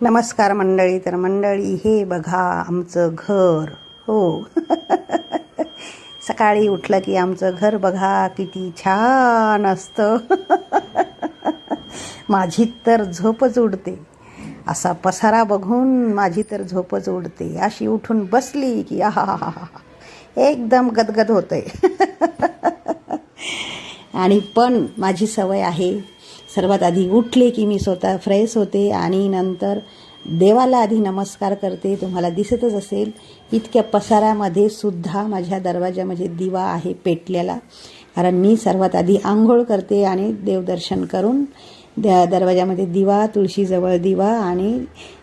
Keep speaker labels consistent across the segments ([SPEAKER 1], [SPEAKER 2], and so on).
[SPEAKER 1] नमस्कार मंडळी. तर मंडळी, हे बघा आमचं घर. हो. सकाळी उठलं की आमचं घर बघा किती छान असतं. माझी तर झोपच उडते. असा पसारा बघून माझी तर झोपच उडते. अशी उठून बसली की आहा, एकदम गदगद होतंय. आणि पण माझी सवय आहे, सर्वात आधी उठले की मी स्वतः फ्रेश होते आणि नंतर देवाला आधी नमस्कार करते. तुम्हाला दिसतच असेल इतक्या पसाऱ्यामध्ये सुद्धा माझ्या दरवाजामध्ये दिवा आहे पेटलेला, कारण मी सर्वात आधी आंघोळ करते आणि देवदर्शन करून दरवाजामध्ये दिवा, तुळशीजवळ दिवा आणि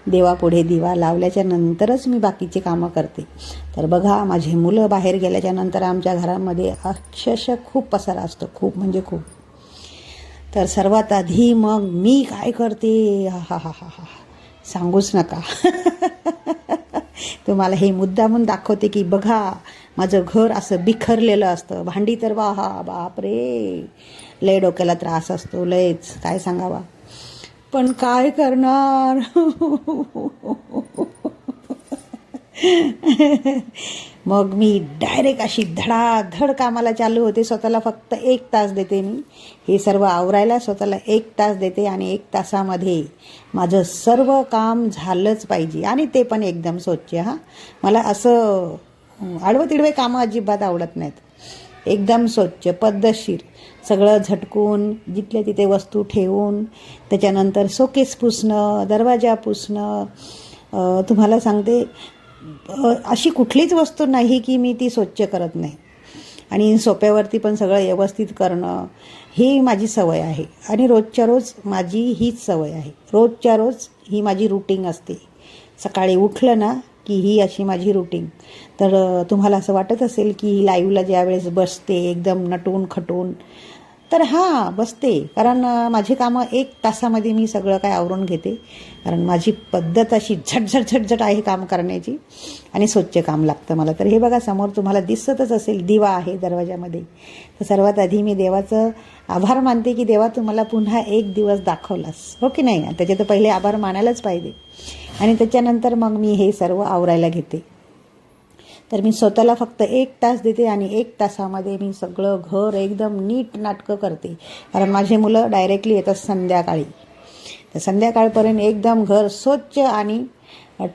[SPEAKER 1] देवापुढे दिवा लावल्याच्या नंतरच मी बाकीचे कामं करते. तर बघा, माझे मुलं बाहेर गेल्याच्या नंतर आमच्या घरामध्ये अक्षरशः खूप पसारा असतो, खूप म्हणजे खूप. तर सर्वात आधी मग मी काय करते, हा सांगूच नका. तुम्हाला हे मुद्दामून दाखवते की बघा माझं घर असं बिखरलेलं असतं. भांडी तर बापरे, लय डोक्याला त्रास असतो, लयच काय सांगावा. पण काय करणार. मग मी डायरेक्ट अशी धडाधड कामाला चालू होते. स्वतःला फक्त 1 तास देते मी हे सर्व आवरायला. स्वतःला 1 तास देते आणि 1 तासामध्ये माझं सर्व काम झालंच पाहिजे, आणि ते पण एकदम स्वच्छ. मला असं आडवं तिडवे कामं अजिबात आवडत नाहीत. एकदम स्वच्छ, पद्धतशीर, सगळं झटकून, जिथल्या तिथे वस्तू ठेवून, त्याच्यानंतर शोकेस पुसणं, दरवाजा पुसणं. तुम्हाला सांगते, अशी कुठलीच वस्तू नाही की मी ती स्वच्छ करत नाही. आणि सोप्यावरती पण सगळं व्यवस्थित करणं ही माझी सवय आहे, आणि रोजच्या रोज माझी हीच सवय आहे. रोजच्या रोज ही माझी रूटीन असते. सकाळी उठलं ना की ही अशी माझी रूटीन. तर तुम्हाला असं वाटत असेल की लाईव्हला ज्यावेळेस बसते एकदम नटून खटून, तर बसते, कारण माझी कामं 1 तासामध्ये मी सगळं काय आवरून घेते. कारण माझी पद्धत अशी झटझट आहे काम करण्याची, आणि स्वच्छ काम लागतं मला. तर हे बघा, समोर तुम्हाला दिसतच असेल दिवा आहे दरवाजामध्ये. तर सर्वात आधी मी देवाचं आभार मानते की देवा, तुम्हाला पुन्हा 1 दिवस दाखवलास, हो की नाही. त्याचे तर पहिले आभार मानायलाच पाहिजे. आणि त्याच्यानंतर मग मी हे सर्व आवरायला घेते. तर मी स्वतःला फक्त 1 तास देते, आणि 1 तासामध्ये मी सगळं घर एकदम नीट नाटकं करते. कारण माझे मुलं डायरेक्टली येतात संध्याकाळी. तर संध्याकाळपर्यंत एकदम घर स्वच्छ आणि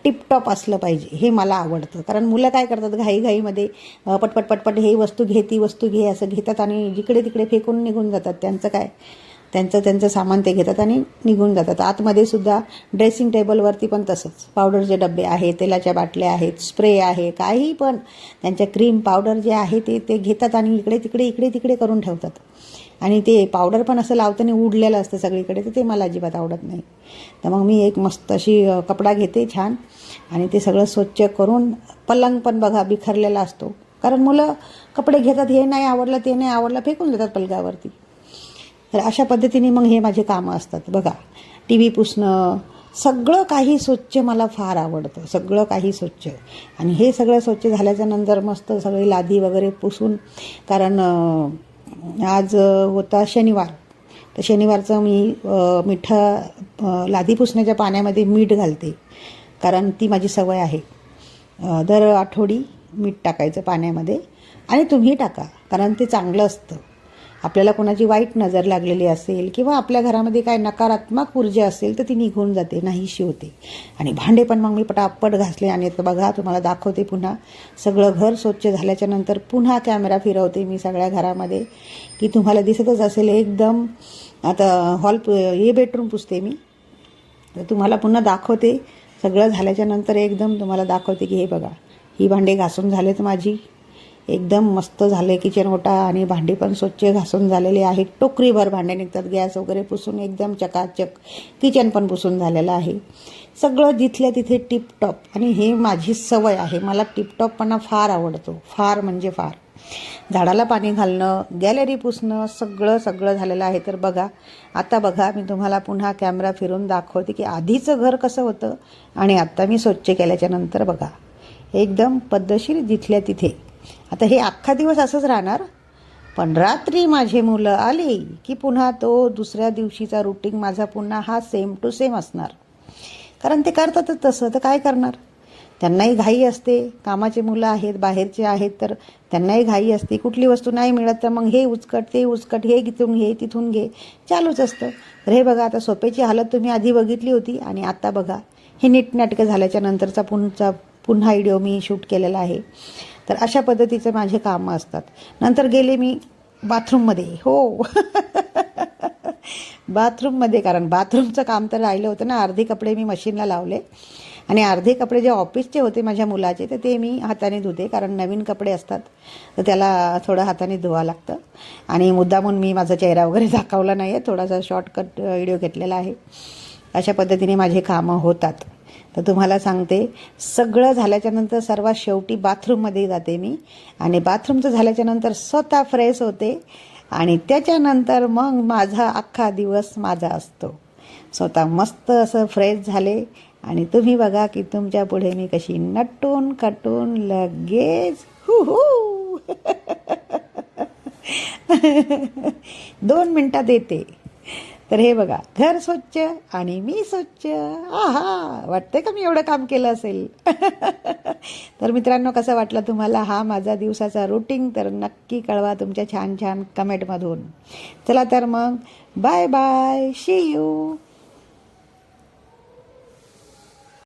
[SPEAKER 1] टिपटॉप असलं पाहिजे, हे मला आवडतं. कारण मुलं काय करतात, घाईघाईमध्ये पटपट हे वस्तू घे, ती वस्तू घे, असं घेतात आणि जिकडे तिकडे फेकून निघून जातात. त्यांचं काय, त्यांचं सामान ते घेतात आणि निघून जातात. आतमध्ये सुद्धा ड्रेसिंग टेबलवरती पण तसंच, पावडरचे डबे आहेत, तेलाच्या बाटल्या आहेत, स्प्रे आहे, काही पण त्यांच्या क्रीम पावडर जे आहे ते घेतात आणि इकडे तिकडे करून ठेवतात. आणि ते पावडर पण असं लावताना उडलेलं असतं सगळीकडे, तर ते मला अजिबात आवडत नाही. तर मग मी एक मस्त अशी कपडा घेते छान, आणि ते सगळं स्वच्छ करून, पलंग पण बघा बिखरलेला असतो, कारण मुलं कपडे घेतात, हे नाही आवडलं ते नाही आवडलं फेकून देतात पलंगावरती. तर अशा पद्धतीने मग हे माझे कामं असतात. बघा, TV पुसणं, सगळं काही स्वच्छ मला फार आवडतं, सगळं काही स्वच्छ. आणि हे सगळं स्वच्छ झाल्याच्या नंतर मस्त सगळी लादी वगैरे पुसून, कारण आज होता शनिवार, तर शनिवारचं मी लादी पुसण्याच्या पाण्यामध्ये मीठ घालते, कारण ती माझी सवय आहे. दर आठवडी मीठ टाकायचं पाण्यामध्ये, आणि तुम्ही टाका, कारण ते चांगलं असतं. आपल्याला कोणाची वाईट नजर लागलेली असेल किंवा आपल्या घरामध्ये काय नकारात्मक ऊर्जा असेल तर ती निघून जाते, नाहीशी होते. आणि भांडे पण मग मी पटापट घासले. आणि बघा, तुम्हाला दाखवते पुन्हा सगळं घर स्वच्छ झाल्याच्या नंतर. पुन्हा कॅमेरा फिरवते मी सगळ्या घरामध्ये, की तुम्हाला दिसतच असेल एकदम. आता हे बेडरूम पुसते मी, तर तुम्हाला पुन्हा दाखवते. सगळं झाल्याच्या नंतर एकदम तुम्हाला दाखवते की हे बघा, ही भांडे घासून झालेत माझी, एकदम मस्त झाले किचन ओटा, आणि भांडी पण स्वच्छ घासून झालेले आहेत. टोकरीभर भांडे निघतात. गॅस वगैरे पुसून एकदम चकाचक, किचन पण पुसून झालेलं आहे. सगळं जिथल्या तिथे टिपटॉप. आणि हे माझी सवय आहे, मला टिपटॉपपणा फार आवडतो, फार म्हणजे फार. झाडाला पाणी घालणं, गॅलरी पुसणं, सगळं झालेलं आहे. तर बघा, आता बघा, मी तुम्हाला पुन्हा कॅमेरा फिरून दाखवते की आधीचं घर कसं होतं आणि आत्ता मी स्वच्छ केल्याच्या नंतर बघा, एकदम पद्धतशीर जिथल्या तिथे. आता हे अख्खा दिवस असंच राहणार, पण रात्री माझे मुलं आली की पुन्हा तो दुसऱ्या दिवशीचा रूटीन माझा पुन्हा हा सेम टू सेम असणार. कारण ते करतातच तसं, तर काय करणार. त्यांनाही घाई असते, कामाचे मुलं आहेत, बाहेरचे आहेत, तर त्यांनाही घाई असते. कुठली वस्तू नाही मिळत तर मग हे उचकट ते उचकट, हे तिथून घे तिथून घे, चालूच असतं. तर हे बघा, आता सोप्याची हालत तुम्ही आधी बघितली होती आणि आता बघा हे नीटनाटकं झाल्याच्या नंतरचा पुन्हा व्हिडिओ मी शूट केलेला आहे. तर अशा पद्धतीचे माझे कामं असतात. नंतर गेले मी बाथरूममध्ये. हो बाथरूममध्ये, कारण बाथरूमचं काम तर राहिलं होतं ना. अर्धे कपडे मी मशीनला लावले आणि अर्धे कपडे जे ऑफिसचे होते माझ्या मुलाचे, तर ते मी हाताने धुते, कारण नवीन कपडे असतात तर त्याला थोडं हाताने धुवावं लागतं. आणि मुद्दामून मी माझा चेहरा वगैरे दाखवला नाही आहे, थोडासा शॉर्टकट व्हिडिओ घेतलेला आहे. अशा पद्धतीने माझे कामं होतात. तर तुम्हाला सांगते, सगळं झाल्याच्यानंतर सर्वात शेवटी बाथरूममध्ये जाते मी आणि बाथरूमचं झाल्याच्यानंतर स्वतः फ्रेश होते आणि त्याच्यानंतर मग माझा अख्खा दिवस माझा असतो. स्वतः मस्त असं फ्रेश झाले आणि तुम्ही बघा की तुमच्या पुढे मी कशी नटून कटून लगेच 2 मिनिटात येते. तर हे बघा, घर स्वच्छ आणि मी स्वच्छ. आहा, वाटतंय का मी एवढं काम केलं असेल. तर मित्रांनो, कसं वाटलं तुम्हाला हा माझा दिवसाचा रुटीन, तर नक्की कळवा तुमच्या छान छान कमेंटमधून. चला तर मग, बाय बाय, शी यू.